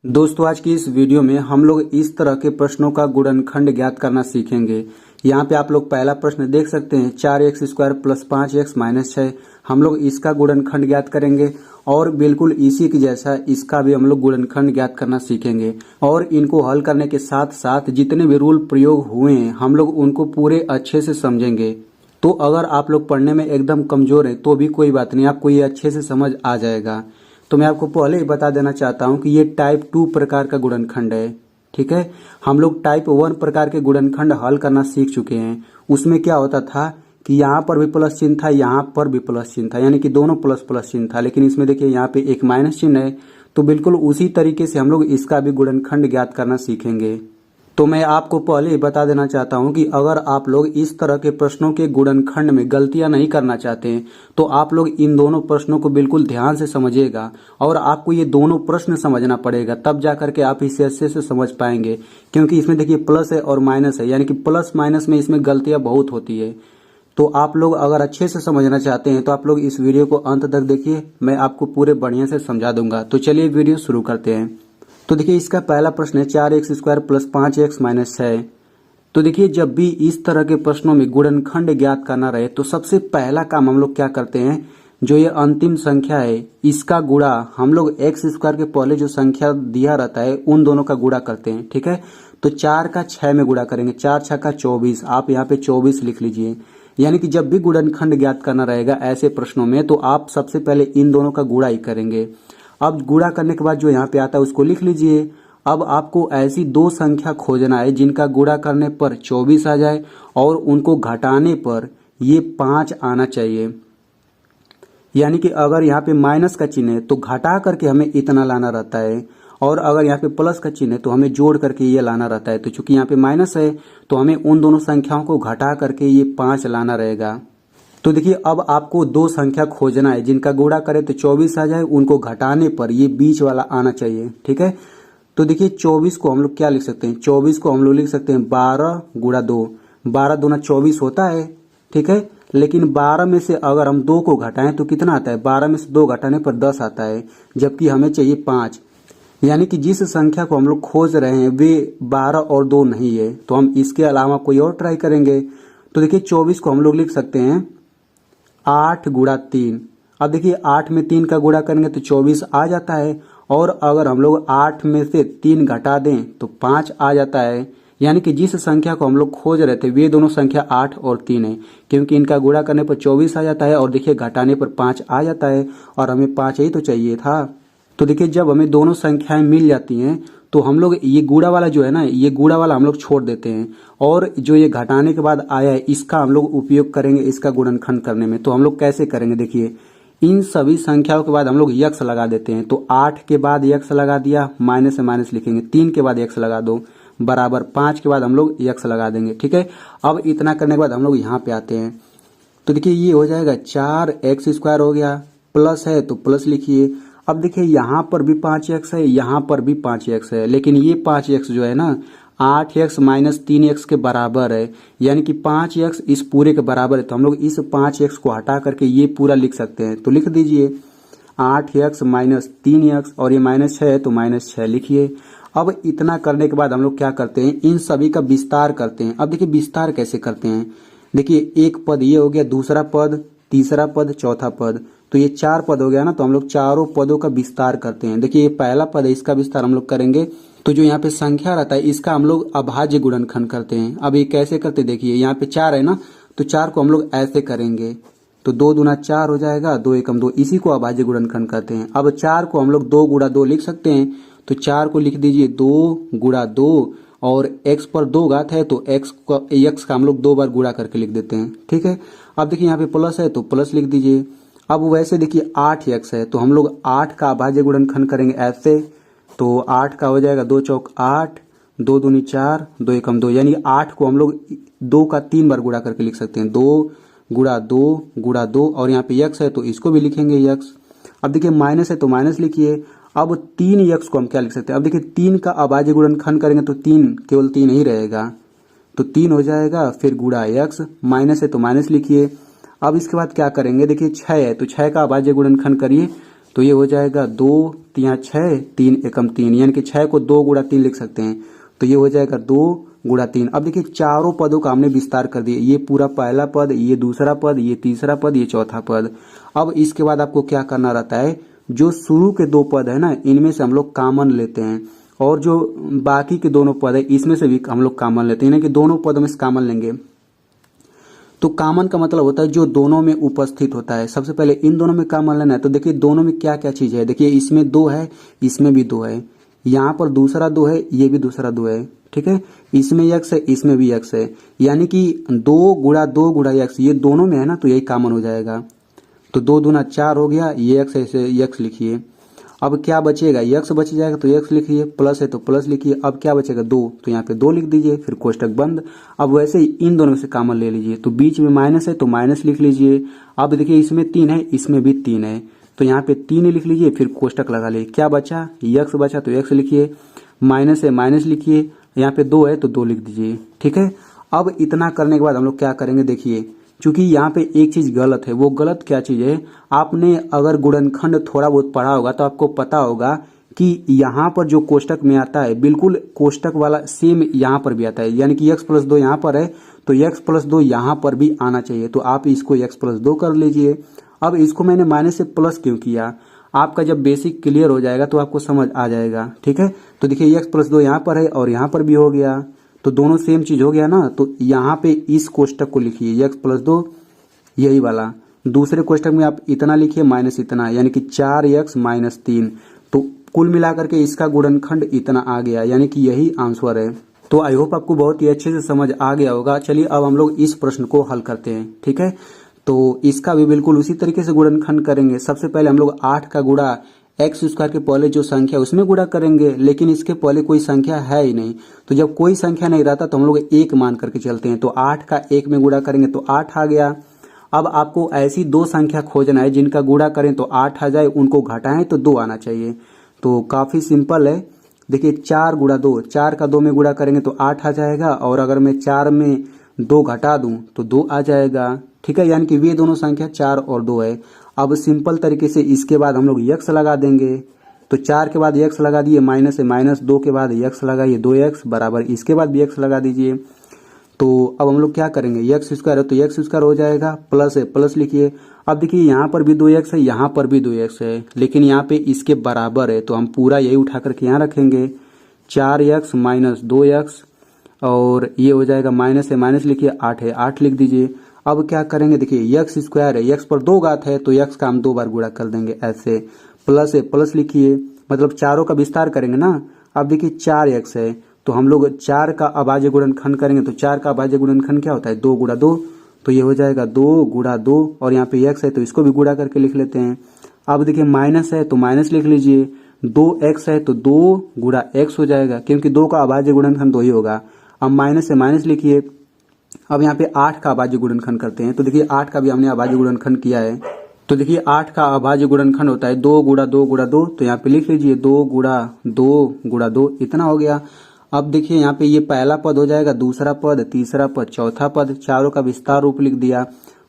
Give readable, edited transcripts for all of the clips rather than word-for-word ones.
दोस्तों आज की इस वीडियो में हम लोग इस तरह के प्रश्नों का गुणनखंड ज्ञात करना सीखेंगे। यहाँ पे आप लोग पहला प्रश्न देख सकते हैं 4x² प्लस 5x माइनस 6। हम लोग इसका गुणनखंड ज्ञात करेंगे और बिल्कुल इसी के जैसा इसका भी हम लोग गुणनखंड ज्ञात करना सीखेंगे। और इनको हल करने के साथ साथ जितने भी रूल प्रयोग हुए हैं हम लोग उनको पूरे अच्छे से समझेंगे। तो अगर आप लोग पढ़ने में एकदम कमजोर हैं तो भी कोई बात नहीं, आपको ये अच्छे से समझ आ जाएगा। तो मैं आपको पहले ही बता देना चाहता हूं कि ये टाइप 2 प्रकार का गुणनखंड है। ठीक है, हम लोग टाइप 1 प्रकार के गुणनखंड हल करना सीख चुके हैं। उसमें क्या होता था कि यहाँ पर भी प्लस चिन्ह था, यहाँ पर भी प्लस चिन्ह था, यानी कि दोनों प्लस प्लस चिन्ह था। लेकिन इसमें देखिए यहाँ पे एक माइनस चिन्ह है। तो बिल्कुल उसी तरीके से हम लोग इसका भी गुणनखंड ज्ञात करना सीखेंगे। तो मैं आपको पहले ही बता देना चाहता हूं कि अगर आप लोग इस तरह के प्रश्नों के गुणनखंड में गलतियां नहीं करना चाहते हैं तो आप लोग इन दोनों प्रश्नों को बिल्कुल ध्यान से समझिएगा और आपको ये दोनों प्रश्न समझना पड़ेगा, तब जाकर के आप इसे अच्छे से समझ पाएंगे। क्योंकि इसमें देखिए प्लस है और माइनस है, यानी कि प्लस माइनस में इसमें गलतियां बहुत होती है। तो आप लोग अगर अच्छे से समझना चाहते हैं तो आप लोग इस वीडियो को अंत तक देखिए, मैं आपको पूरे बढ़िया से समझा दूंगा। तो चलिए वीडियो शुरू करते हैं। तो देखिए इसका पहला प्रश्न है 4x² प्लस 5x माइनस 6। तो देखिए जब भी इस तरह के प्रश्नों में गुणनखंड ज्ञात करना रहे तो सबसे पहला काम हम लोग क्या करते हैं, जो ये अंतिम संख्या है इसका गुणा हम लोग x² के पहले जो संख्या दिया रहता है उन दोनों का गुणा करते हैं। ठीक है, तो 4 का 6 में गुणा करेंगे, 4 6 का 24, आप यहाँ पे 24 लिख लीजिए। यानी कि जब भी गुणनखंड ज्ञात करना रहेगा ऐसे प्रश्नों में तो आप सबसे पहले इन दोनों का गुणा ही करेंगे। अब गुणा करने के बाद जो यहाँ पे आता है उसको लिख लीजिए। अब आपको ऐसी दो संख्या खोजना है जिनका गुणा करने पर 24 आ जाए और उनको घटाने पर ये 5 आना चाहिए। यानी कि अगर यहाँ पे माइनस का चिन्ह है तो घटा करके हमें इतना लाना रहता है, और अगर यहाँ पे प्लस का चिन्ह है तो हमें जोड़ करके ये लाना रहता है। तो चूंकि यहाँ पे माइनस है तो हमें उन दोनों संख्याओं को घटा करके ये 5 लाना रहेगा। तो देखिए अब आपको दो संख्या खोजना है जिनका गुणा करे तो 24 आ जाए, उनको घटाने पर ये बीच वाला आना चाहिए। ठीक है, तो देखिए 24 को हम लोग क्या लिख सकते हैं, 24 को हम लोग लिख सकते हैं 12 गुणा 2, 12 दूना 24 होता है। ठीक है, लेकिन 12 में से अगर हम 2 को घटाएं तो कितना आता है, 12 में से 2 घटाने पर 10 आता है, जबकि हमें चाहिए 5। यानी कि जिस संख्या को हम लोग खोज रहे हैं वे 12 और 2 नहीं है, तो हम इसके अलावा कोई और ट्राई करेंगे। तो देखिए 24 को हम लोग लिख सकते हैं 8 गुणा 3। अब देखिए 8 में 3 का गुणा करेंगे तो 24 आ जाता है, और अगर हम लोग 8 में से 3 घटा दें तो 5 आ जाता है। यानी कि जिस संख्या को हम लोग खोज रहे थे वे दोनों संख्या 8 और 3 है, क्योंकि इनका गुणा करने पर 24 आ जाता है और देखिए घटाने पर 5 आ जाता है, और हमें 5 ही तो चाहिए था। तो देखिए जब हमें दोनों संख्याएं मिल जाती हैं तो हम लोग ये गुणा वाला जो है ना, ये गुणा वाला हम लोग छोड़ देते हैं, और जो ये घटाने के बाद आया है इसका हम लोग उपयोग करेंगे इसका गुणनखंड करने में। तो हम लोग कैसे करेंगे, देखिए इन सभी संख्याओं के बाद हम लोग यक्स लगा देते हैं। तो 8 के बाद यक्स लगा दिया, माइनस से माइनस लिखेंगे, 3 के बाद यक्स लगा दो बराबर 5 के बाद हम लोग यक्स लगा देंगे। ठीक है, अब इतना करने के बाद हम लोग यहाँ पे आते हैं। तो देखिए ये हो जाएगा 4x² हो गया, प्लस है तो प्लस लिखिए। अब देखिए यहाँ पर भी 5x है, यहाँ पर भी 5x है, लेकिन ये 5x जो है ना 8x माइनस 3x के बराबर है, यानी कि 5x इस पूरे के बराबर है। तो हम लोग इस 5x को हटा करके ये पूरा लिख सकते हैं। तो लिख दीजिए 8x माइनस 3x, और ये माइनस 6 है तो माइनस 6 लिखिए। अब इतना करने के बाद हम लोग क्या करते हैं, इन सभी का विस्तार करते हैं। अब देखिए विस्तार कैसे करते हैं, देखिए एक पद ये हो गया, दूसरा पद, तीसरा पद, चौथा पद, तो ये 4 पद हो गया ना। तो हम लोग चारों पदों का विस्तार करते हैं। देखिए ये पहला पद है, इसका विस्तार हम लोग करेंगे। तो जो यहाँ पे संख्या रहता है इसका हम लोग अभाज्य गुणनखंड करते हैं। अब ये कैसे करते, देखिए यहाँ पे 4 है ना, तो 4 को हम लोग ऐसे करेंगे, तो 2 दूना 4 हो जाएगा, 2 एकम 2, इसी को अभाज्य गुणनखंड करते हैं। अब 4 को हम लोग 2 गुणा 2 लिख सकते हैं। तो 4 को लिख दीजिए 2 गुणा 2, और x पर 2 घात है तो x का हम लोग 2 बार गुणा करके लिख देते हैं। ठीक है, अब देखिए यहाँ पे प्लस है तो प्लस लिख दीजिए। अब वैसे देखिए 8x है तो हम लोग 8 का अभाज्य गुणनखंड करेंगे ऐसे, तो 8 का हो जाएगा 2 चौक 8, 2 दूनी 4, 2 एकम 2, यानी 8 को हम लोग 2 का 3 बार गुणा करके लिख सकते हैं, 2 गुणा 2 गुणा 2, और यहाँ पे x है तो इसको भी लिखेंगे x। अब देखिए माइनस है तो माइनस लिखिए। अब 3x को हम क्या लिख सकते हैं, अब देखिए 3 का अभाज्य गुणनखंड करेंगे तो 3 केवल 3 ही रहेगा, तो 3 हो जाएगा, फिर गुणा x, माइनस है तो माइनस लिखिए। अब इसके बाद क्या करेंगे, देखिए 6 है तो 6 का अभाज्य गुणनखंड करिए, तो ये हो जाएगा 2 तिया 6, 3 एकम 3, यानी कि 6 को 2 गुणा 3 लिख सकते हैं। तो ये हो जाएगा 2 गुणा 3। अब देखिए चारों पदों का हमने विस्तार कर दिया, ये पूरा पहला पद, ये दूसरा पद, ये तीसरा पद, ये चौथा पद। अब इसके बाद आपको क्या करना रहता है, जो शुरू के 2 पद है ना, इनमें से हम लोग कॉमन लेते हैं, और जो बाकी के दोनों पद है इसमें से भी हम लोग कॉमन लेते हैं, यानी कि दोनों पदों में से कॉमन लेंगे। तो कॉमन का मतलब होता है जो दोनों में उपस्थित होता है। सबसे पहले इन दोनों में कॉमन लेना है। तो देखिए दोनों में क्या क्या चीज है, देखिए इसमें 2 है, इसमें भी 2 है, यहाँ पर दूसरा 2 है, ये भी दूसरा 2 है, ठीक है। इसमें x है, इसमें भी x है, यानी कि 2 गुणा 2 गुणा x, ये दोनों में है ना, तो यही कॉमन हो जाएगा। तो 2 दूना 4 हो गया, ये x है, इसे x लिखिए। अब क्या बचेगा, x बच जाएगा तो x लिखिए, प्लस है तो प्लस लिखिए। अब क्या बचेगा 2, तो यहाँ पे 2 लिख दीजिए, फिर कोष्टक बंद। अब वैसे ही इन दोनों में से कॉमन ले लीजिए, तो बीच में माइनस है तो माइनस लिख लीजिए। अब देखिए इसमें 3 है, इसमें भी 3 है, तो यहाँ पे 3 लिख लीजिए, फिर कोष्टक लगा लीजिए। क्या बचा, x बचा तो x लिखिए, माइनस है माइनस लिखिए, यहाँ पे 2 है तो 2 लिख दीजिए, ठीक है। अब इतना करने के बाद हम लोग क्या करेंगे, देखिए चूंकि यहाँ पे एक चीज गलत है। वो गलत क्या चीज है, आपने अगर गुणनखंड थोड़ा बहुत पढ़ा होगा तो आपको पता होगा कि यहाँ पर जो कोष्टक में आता है बिल्कुल कोष्टक वाला सेम यहाँ पर भी आता है, यानी कि x प्लस 2 यहाँ पर है तो x प्लस 2 यहाँ पर भी आना चाहिए। तो आप इसको x प्लस 2 कर लीजिए। अब इसको मैंने माइनस से प्लस क्यों किया, आपका जब बेसिक क्लियर हो जाएगा तो आपको समझ आ जाएगा, ठीक है। तो देखिए x प्लस 2 यहाँ पर है और यहाँ पर भी हो गया, तो दोनों सेम चीज हो गया ना। तो यहाँ पे इस कोष्टक को लिखिए x प्लस 2, यही वाला। दूसरे कोष्टक में आप इतना लिखिए माइनस इतना, यानी कि 4x माइनस 3। तो कुल मिलाकर के इसका गुणनखंड इतना आ गया, यानी कि यही आंसर है। तो आई होप आपको बहुत ही अच्छे से समझ आ गया होगा। चलिए अब हम लोग इस प्रश्न को हल करते हैं, ठीक है। तो इसका भी बिल्कुल उसी तरीके से गुणनखंड करेंगे। सबसे पहले हम लोग 8 का गुणा एक्स स्क्वायर के पहले जो संख्या उसमें गुणा करेंगे, लेकिन इसके पहले कोई संख्या है ही नहीं। तो जब कोई संख्या नहीं रहता तो हम लोग 1 मान करके चलते हैं। तो 8 का 1 में गुणा करेंगे तो 8 आ गया। अब आपको ऐसी 2 संख्या खोजना है जिनका गुणा करें तो 8 आ जाए, उनको घटाएं तो 2 आना चाहिए। तो काफी सिंपल है। देखिए 4 गुणा 2, 4 का 2 में गुणा करेंगे तो 8 आ जाएगा, और अगर मैं 4 में 2 घटा दूं तो 2 आ जाएगा, ठीक है। यानी कि वे दोनों संख्या 4 और 2 है। अब सिंपल तरीके से इसके बाद हम लोग x लगा देंगे। तो 4 के बाद x लगा दिए, माइनस है माइनस, 2 के बाद x लगाइए, 2x बराबर इसके बाद भी x लगा दीजिए। तो अब हम लोग क्या करेंगे, x स्क्वायर है तो x स्क्वायर हो जाएगा, प्लस है प्लस लिखिए। अब देखिए यहाँ पर भी 2x है, यहाँ पर भी 2x है, लेकिन यहाँ पे इसके बराबर है तो हम पूरा यही उठा करके यहाँ रखेंगे। 4x माइनस 2x, और ये हो जाएगा माइनस है माइनस लिखिए, 8 है 8 लिख दीजिए। अब क्या करेंगे, देखिए x स्क्वायर है, x पर 2 घात है तो x का हम 2 बार गुणा कर देंगे ऐसे। प्लस है प्लस लिखिए, मतलब चारों का विस्तार करेंगे ना। अब देखिए 4x है तो हम लोग 4 का अभाज्य गुणनखंड करेंगे, तो 4 का अभाज्य गुणनखंड क्या होता है, 2 गुणा 2। तो ये हो जाएगा 2 गुणा 2, और यहाँ पे x है तो इसको भी गुणा करके लिख लेते हैं। अब देखिए माइनस है तो माइनस लिख लीजिए, 2x है तो 2 गुणा x हो जाएगा, क्योंकि 2 का अभाज्य गुणनखंड 2 ही होगा। अब माइनस से माइनस लिखिए। अब यहाँ पे 8 का अभाज्य गुणनखंड करते हैं। तो देखिए 8 का भी हमने अभाज्य गुणनखंड किया है। तो देखिए 8 का अभाज्य गुणनखंड होता है 2 गुणा 2 गुणा 2। तो यहाँ पे लिख लीजिए 2 गुणा 2 गुणा 2, इतना हो गया। अब देखिए यहाँ पे ये पहला पद हो जाएगा, दूसरा पद, तीसरा पद, चौथा पद, चारों का विस्तार रूप लिख दिया।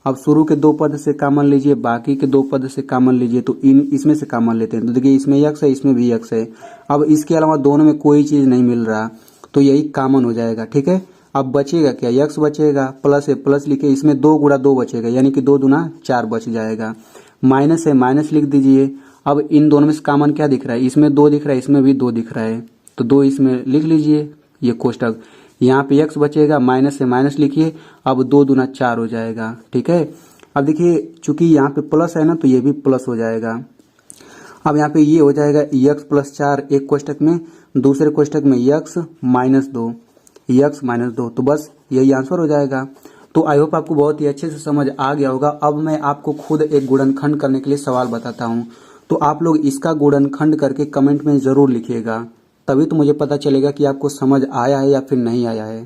अब शुरू के 2 पद से कॉमन लीजिए, बाकी के 2 पद से कॉमन लीजिए। तो इसमें से कॉमन लेते हैं। तो देखिए इसमें x है, इसमें भी x है। अब इसके अलावा दोनों में कोई चीज नहीं मिल रहा तो यही कॉमन हो जाएगा, ठीक है। अब बचेगा क्या, x बचेगा, प्लस है प्लस लिखे, इसमें 2 गुणा 2 बचेगा, यानी कि 2 दूना 4 बच जाएगा। माइनस है माइनस लिख दीजिए। अब इन दोनों में से कॉमन क्या दिख रहा है, इसमें 2 दिख रहा है, इसमें भी 2 दिख रहा है, तो 2 इसमें लिख लीजिए, ये कोष्टक। यहाँ पे x बचेगा, माइनस से माइनस लिखिए। अब 2 दूना 4 हो जाएगा, ठीक है। अब देखिए चूंकि यहाँ पे प्लस है ना तो ये भी प्लस हो जाएगा। अब यहाँ पे ये हो जाएगा x प्लस 4 एक कोष्टक में, दूसरे कोष्टक में x माइनस 2, x माइनस 2। तो बस यही आंसर हो जाएगा। तो आई होप आपको बहुत ही अच्छे से समझ आ गया होगा। अब मैं आपको खुद एक गुणनखंड करने के लिए सवाल बताता हूँ, तो आप लोग इसका गुणनखंड करके कमेंट में जरूर लिखिएगा, तभी तो मुझे पता चलेगा कि आपको समझ आया है या फिर नहीं आया है।